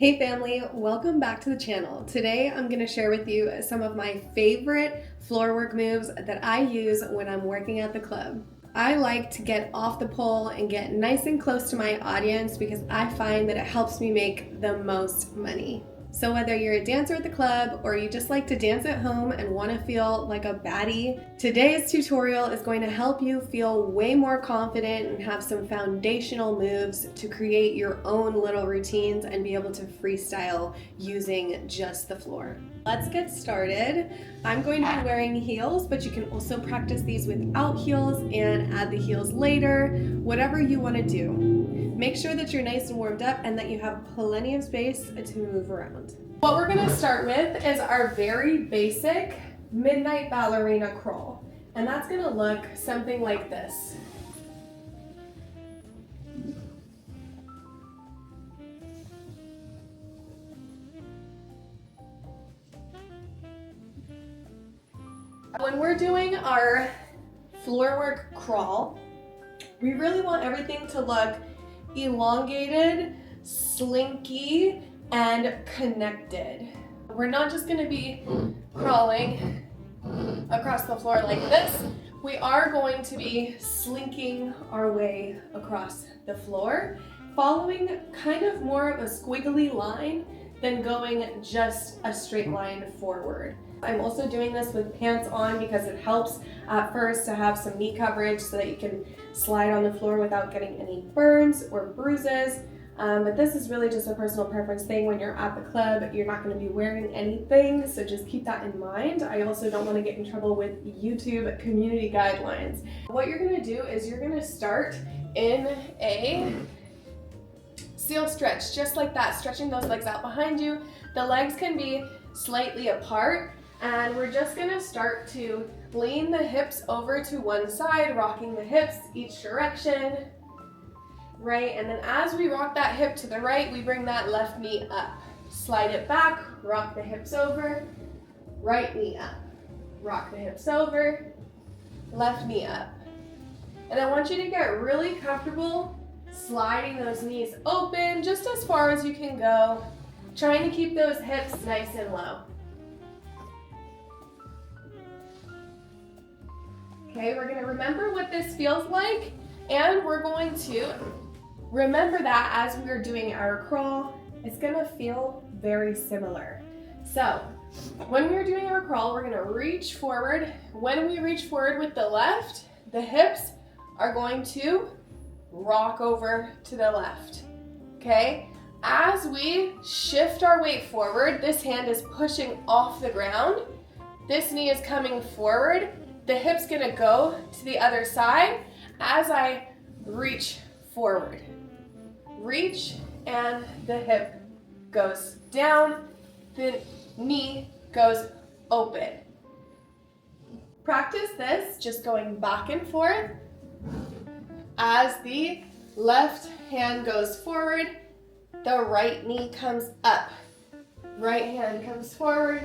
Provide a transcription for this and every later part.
Hey family, welcome back to the channel. Today I'm going to share with you some of my favorite floor work moves that I use when I'm working at the club. I like to get off the pole and get nice and close to my audience because I find that it helps me make the most money. So whether you're a dancer at the club or you just like to dance at home and want to feel like a baddie, today's tutorial is going to help you feel way more confident and have some foundational moves to create your own little routines and be able to freestyle using just the floor. Let's get started. I'm going to be wearing heels, but you can also practice these without heels and add the heels later, whatever you want to do. Make sure that you're nice and warmed up and that you have plenty of space to move around. What we're going to start with is our very basic midnight ballerina crawl, and that's going to look something like this. When we're doing our floor work crawl, we really want everything to look elongated, slinky, and connected. We're not just going to be crawling across the floor like this. We are going to be slinking our way across the floor, following kind of more of a squiggly line than going just a straight line forward. I'm also doing this with pants on because it helps at first to have some knee coverage so that you can slide on the floor without getting any burns or bruises. But this is really just a personal preference thing. When you're at the club, you're not going to be wearing anything, so just keep that in mind. I also don't want to get in trouble with YouTube community guidelines. What you're going to do is you're going to start in a seal stretch, just like that, stretching those legs out behind you. The legs can be slightly apart, and we're just going to start to lean the hips over to one side, rocking the hips each direction. Right, and then as we rock that hip to the right, we bring that left knee up. Slide it back, rock the hips over, right knee up. Rock the hips over, left knee up. And I want you to get really comfortable sliding those knees open just as far as you can go, trying to keep those hips nice and low. Okay, we're going to remember what this feels like, and we're going to remember that as we are doing our crawl, it's going to feel very similar. So when we're doing our crawl, we're going to reach forward. When we reach forward with the left, the hips are going to rock over to the left. Okay? As we shift our weight forward, this hand is pushing off the ground. This knee is coming forward. The hip's going to go to the other side as I reach forward. Reach, and the hip goes down, the knee goes open. Practice this, just going back and forth. As the left hand goes forward, the right knee comes up. Right hand comes forward,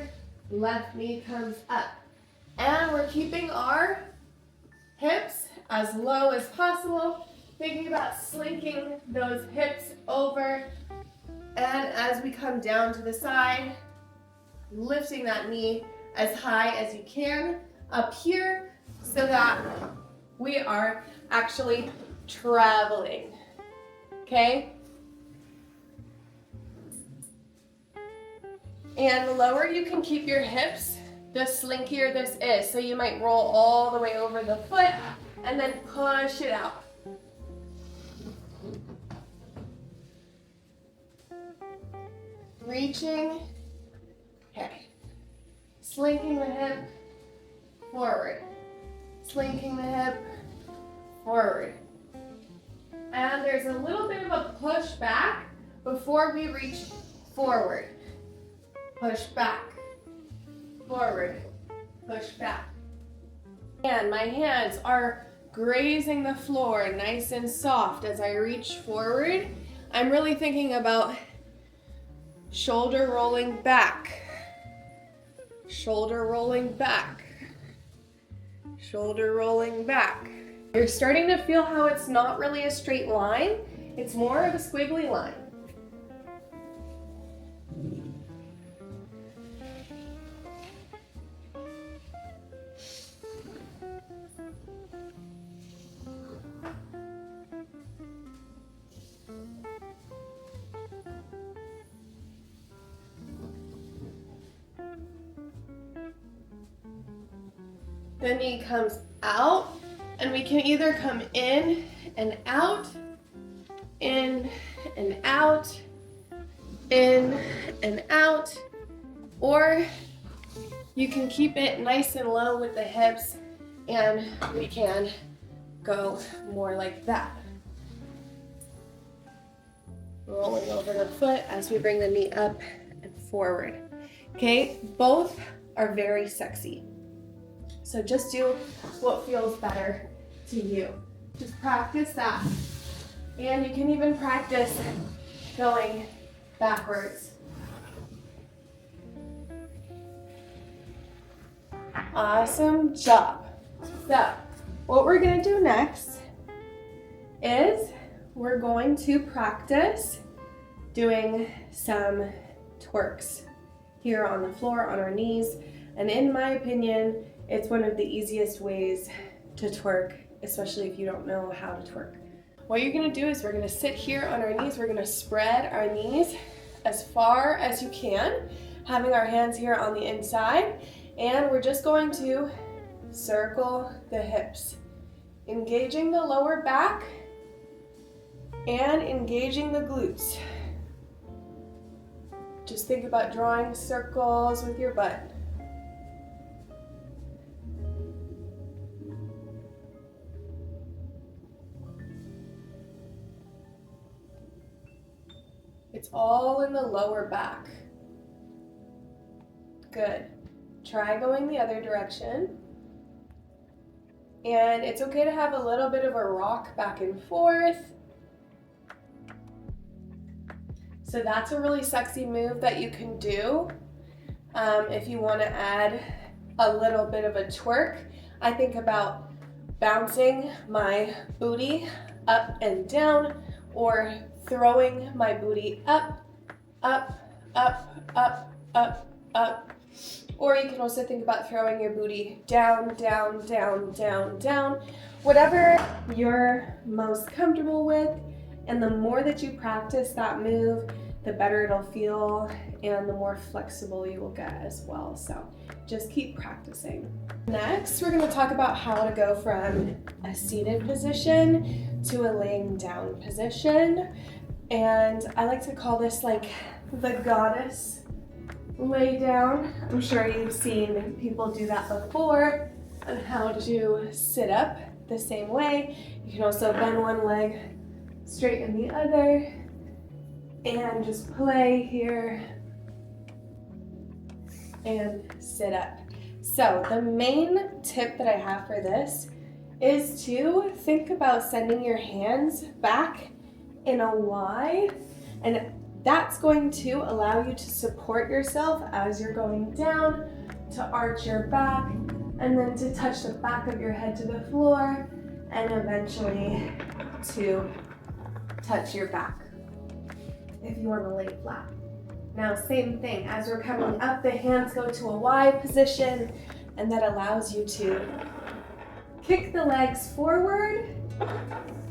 left knee comes up. And we're keeping our hips as low as possible, thinking about slinking those hips over. And as we come down to the side, lifting that knee as high as you can up here so that we are actually traveling. Okay? And the lower you can keep your hips, the slinkier this is. So you might roll all the way over the foot and then push it out. Reaching, okay. Slinking the hip, forward. Slinking the hip, forward. And there's a little bit of a push back before we reach forward. Push back, forward, push back. And my hands are grazing the floor nice and soft as I reach forward. I'm really thinking about shoulder rolling back, shoulder rolling back, shoulder rolling back. You're starting to feel how it's not really a straight line. It's more of a squiggly line. the knee comes out, and we can either come in and out, in and out, in and out, or you can keep it nice and low with the hips, and we can go more like that. Rolling over the foot as we bring the knee up and forward. Okay, both are very sexy. So just do what feels better to you. Just practice that. And you can even practice going backwards. Awesome job. So what we're gonna do next is we're going to practice doing some twerks here on the floor on our knees. And in my opinion, it's one of the easiest ways to twerk, especially if you don't know how to twerk. What you're gonna do is we're gonna sit here on our knees. We're gonna spread our knees as far as you can, having our hands here on the inside. And we're just going to circle the hips, engaging the lower back and engaging the glutes. Just think about drawing circles with your butt. It's all in the lower back. Good. Try going the other direction. And it's okay to have a little bit of a rock back and forth. So that's a really sexy move that you can do if you want to add a little bit of a twerk. I think about bouncing my booty up and down, or throwing my booty up, up, up, up, up, up. Or you can also think about throwing your booty down, down, down, down, down. Whatever you're most comfortable with. And the more that you practice that move, the better it'll feel and the more flexible you will get as well. So just keep practicing. Next, we're gonna talk about how to go from a seated position to a laying down position. And I like to call this like the goddess lay down. I'm sure you've seen people do that before, and how to sit up the same way. You can also bend one leg, straighten the other, and just play here and sit up. So the main tip that I have for this is to think about sending your hands back in a Y, and that's going to allow you to support yourself as you're going down, to arch your back, and then to touch the back of your head to the floor, and eventually to touch your back if you want to lay flat. Now, same thing, as we're coming up, the hands go to a Y position, and that allows you to kick the legs forward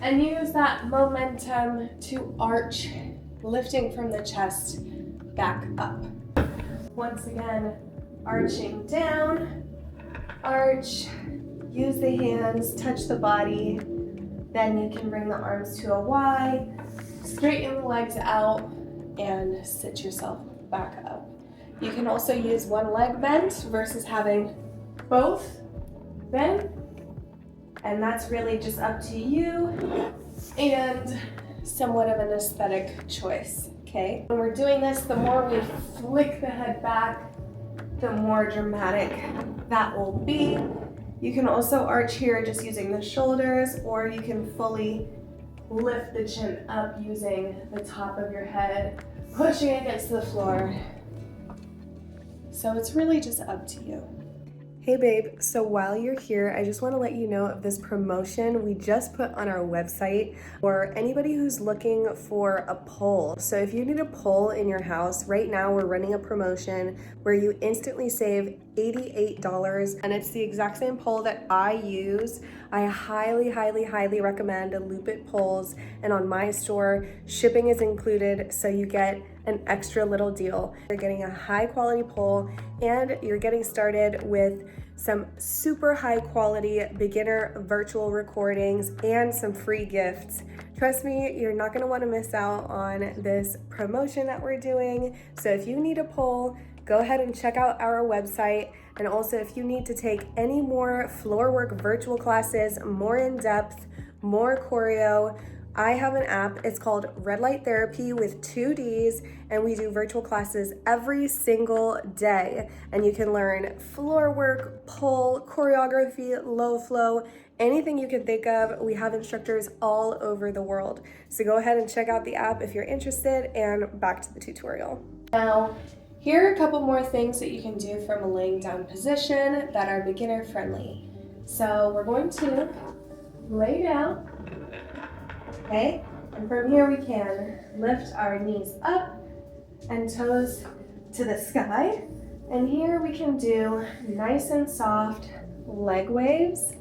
and use that momentum to arch, lifting from the chest back up. Once again, arching down, arch, use the hands, touch the body, then you can bring the arms to a Y, straighten the legs out, and sit yourself back up. You can also use one leg bent versus having both bent, and that's really just up to you and somewhat of an aesthetic choice, okay? When we're doing this, the more we flick the head back, the more dramatic that will be. You can also arch here just using the shoulders, or you can fully lift the chin up using the top of your head, pushing against the floor. So it's really just up to you. Hey babe, so while you're here, I just want to let you know of this promotion we just put on our website for anybody who's looking for a pole. So if you need a pole in your house, right now we're running a promotion where you instantly save $88, and it's the exact same pole that I use. I highly, highly, highly recommend Loop It poles, and on my store, shipping is included, so you get an extra little deal. You're getting a high quality pole, and you're getting started with some super high quality beginner virtual recordings, and some free gifts. Trust me, you're not gonna wanna miss out on this promotion that we're doing. So if you need a pole, go ahead and check out our website. And also if you need to take any more Floorwork virtual classes, more in depth, more choreo, I have an app. It's called Red Light Therapy with 2 Ds, and we do virtual classes every single day. And you can learn floor work, pole, choreography, low flow, anything you can think of. We have instructors all over the world. So go ahead and check out the app if you're interested, and back to the tutorial. Now, here are a couple more things that you can do from a laying down position that are beginner friendly. So we're going to lay down. Okay, and from here we can lift our knees up and toes to the sky. And here we can do nice and soft leg waves.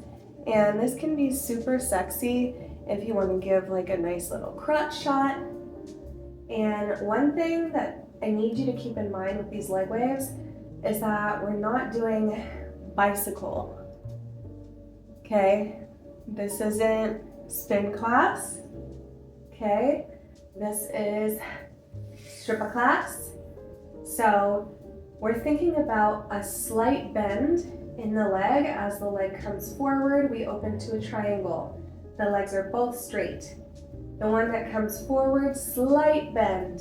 And this can be super sexy if you want to give like a nice little crotch shot. And one thing that I need you to keep in mind with these leg waves is that we're not doing bicycle. Okay, this isn't spin class. Okay, this is stripper class. So we're thinking about a slight bend in the leg. As the leg comes forward, we open to a triangle. The legs are both straight. The one that comes forward, slight bend,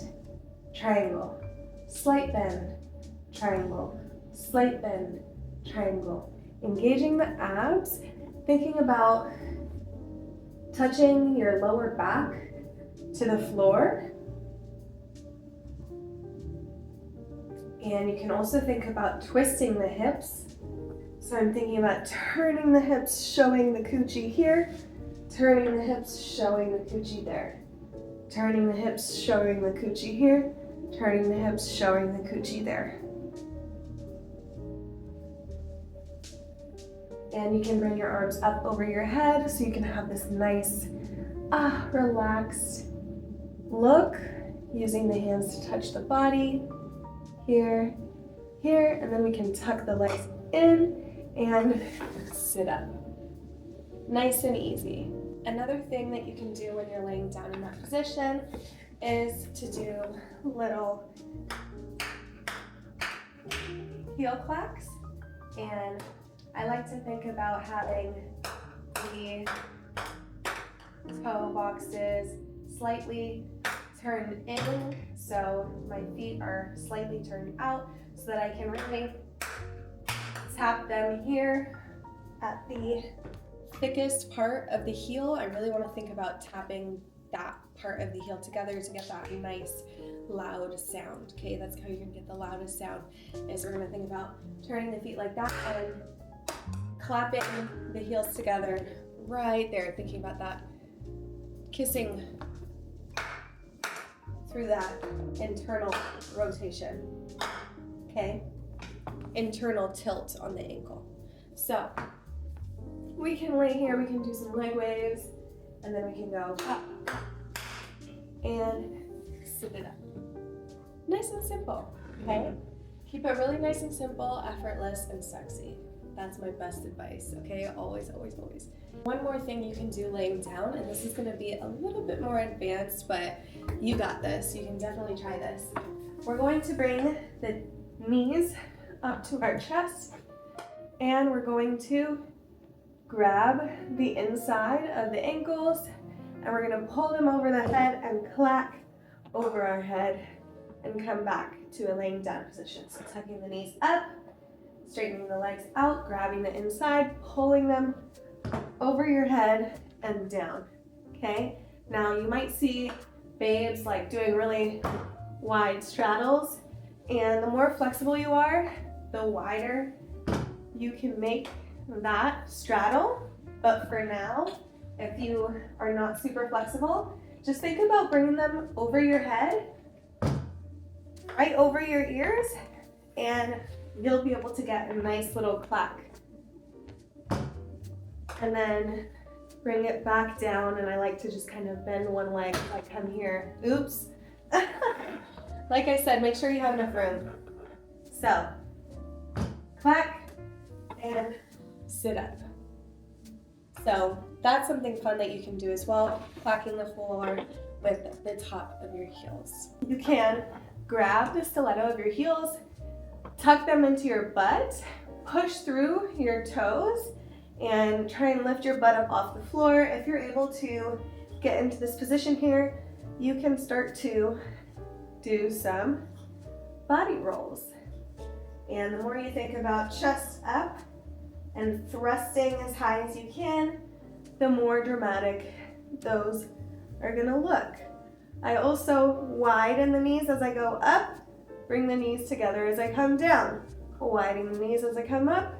triangle, slight bend, triangle, slight bend, triangle. Engaging the abs, thinking about touching your lower back to the floor. And you can also think about twisting the hips. So I'm thinking about turning the hips, showing the coochie here, turning the hips, showing the coochie there, turning the hips, showing the coochie here, turning the hips, showing the coochie there. And you can bring your arms up over your head so you can have this nice, relaxed look, using the hands to touch the body, here, here, and then we can tuck the legs in and sit up. Nice and easy. Another thing that you can do when you're laying down in that position is to do little heel clacks. And I like to think about having the toe boxes slightly turned in, so my feet are slightly turned out so that I can really tap them here at the thickest part of the heel. I really want to think about tapping that part of the heel together to get that nice loud sound. Okay, that's how you're gonna get the loudest sound, is we're gonna think about turning the feet like that and clapping the heels together right there, thinking about that, kissing through that internal rotation, okay? Internal tilt on the ankle. So we can lay here, we can do some leg waves, and then we can go up and sit it up. Nice and simple, okay? Keep it really nice and simple, effortless, and sexy. That's my best advice, okay? Always, always, always. One more thing you can do laying down, and this is gonna be a little bit more advanced, but you got this. You can definitely try this. We're going to bring the knees up to our chest, and we're going to grab the inside of the ankles, and we're gonna pull them over the head and clack over our head and come back to a laying down position. So tucking the knees up, straightening the legs out, grabbing the inside, pulling them over your head and down, okay? Now you might see babes like doing really wide straddles, and the more flexible you are, the wider you can make that straddle. But for now, if you are not super flexible, just think about bringing them over your head, right over your ears, and you'll be able to get a nice little clack. And then bring it back down, and I like to just kind of bend one leg if I come here. Oops. Like I said, make sure you have enough room. So, clack and sit up. So that's something fun that you can do as well, clacking the floor with the top of your heels. You can grab the stiletto of your heels, tuck them into your butt, push through your toes, and try and lift your butt up off the floor. If you're able to get into this position here, you can start to do some body rolls. And the more you think about chest up and thrusting as high as you can, the more dramatic those are gonna look. I also widen the knees as I go up, bring the knees together as I come down. Widen the knees as I come up,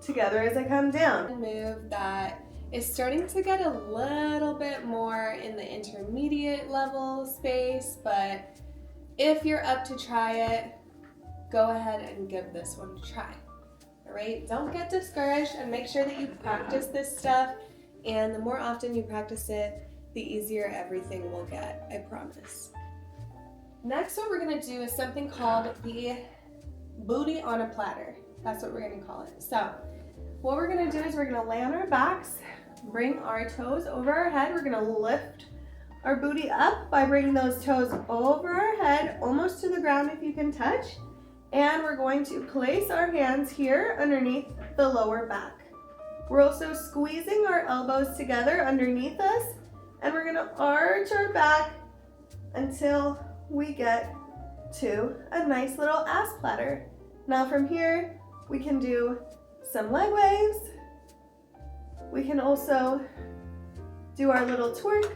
together as I come down. A move that is starting to get a little bit more in the intermediate level space, but if you're up to try it, go ahead and give this one a try. All right, don't get discouraged and make sure that you practice this stuff. And the more often you practice it, the easier everything will get, I promise. Next, what we're gonna do is something called the booty on a platter. That's what we're gonna call it. So what we're gonna do is we're gonna lay on our backs, bring our toes over our head. We're gonna lift our booty up by bringing those toes over our head, almost to the ground if you can touch. And we're going to place our hands here underneath the lower back. We're also squeezing our elbows together underneath us, and we're gonna arch our back until we get to a nice little ass platter. Now from here, we can do some leg waves. We can also do our little twerk.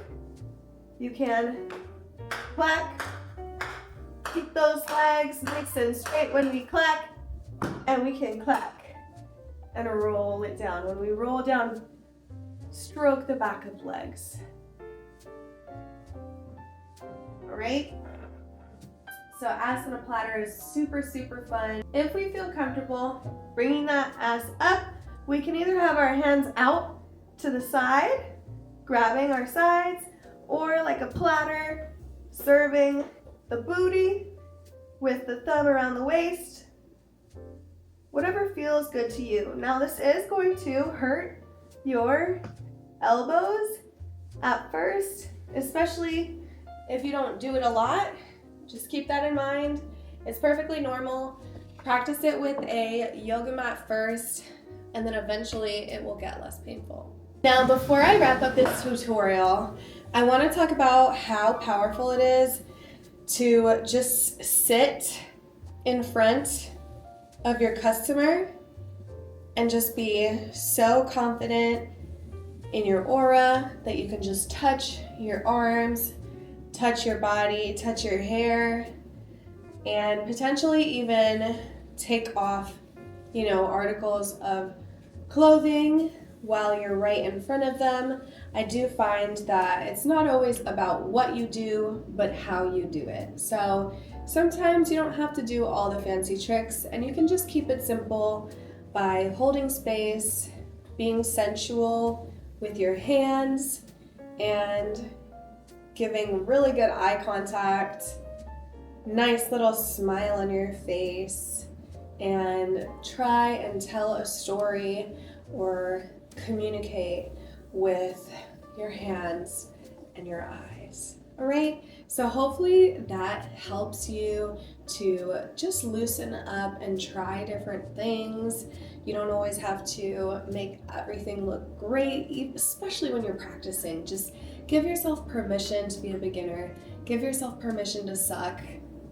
You can clack, keep those legs nice and straight when we clack, and we can clack and roll it down. When we roll down, stroke the back of legs. All right? So ass on a platter is super, super fun. If we feel comfortable bringing that ass up, we can either have our hands out to the side, grabbing our sides, or like a platter, serving the booty with the thumb around the waist. Whatever feels good to you. Now this is going to hurt your elbows at first, especially if you don't do it a lot. Just keep that in mind. It's perfectly normal. Practice it with a yoga mat first, and then eventually it will get less painful. Now, before I wrap up this tutorial, I want to talk about how powerful it is to just sit in front of your customer and just be so confident in your aura that you can just touch your arms, touch your body, touch your hair, and potentially even take off, articles of clothing while you're right in front of them. I do find that it's not always about what you do, but how you do it. So sometimes you don't have to do all the fancy tricks, and you can just keep it simple by holding space, being sensual with your hands, and giving really good eye contact, nice little smile on your face, and try and tell a story or communicate with your hands and your eyes. All right, so hopefully that helps you to just loosen up and try different things. You don't always have to make everything look great, especially when you're practicing. Just give yourself permission to be a beginner. Give yourself permission to suck.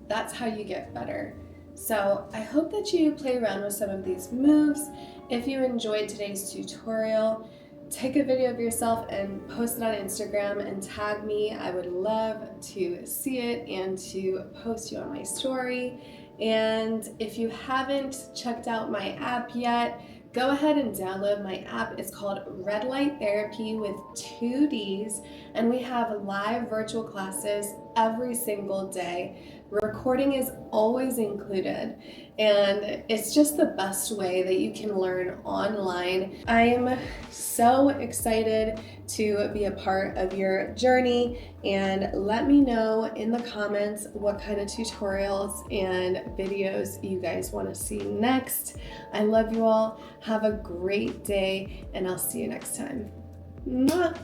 That's how you get better. So I hope that you play around with some of these moves. If you enjoyed today's tutorial, take a video of yourself and post it on Instagram and tag me. I would love to see it and to post you on my story. And if you haven't checked out my app yet, go ahead and download my app. It's called Red Light Therapy with 2 Ds, and we have live virtual classes every single day. Recording is always included, and it's just the best way that you can learn online. I'm so excited to be a part of your journey, and let me know in the comments what kind of tutorials and videos you guys want to see next. I love you all. Have a great day, and I'll see you next time. Mwah!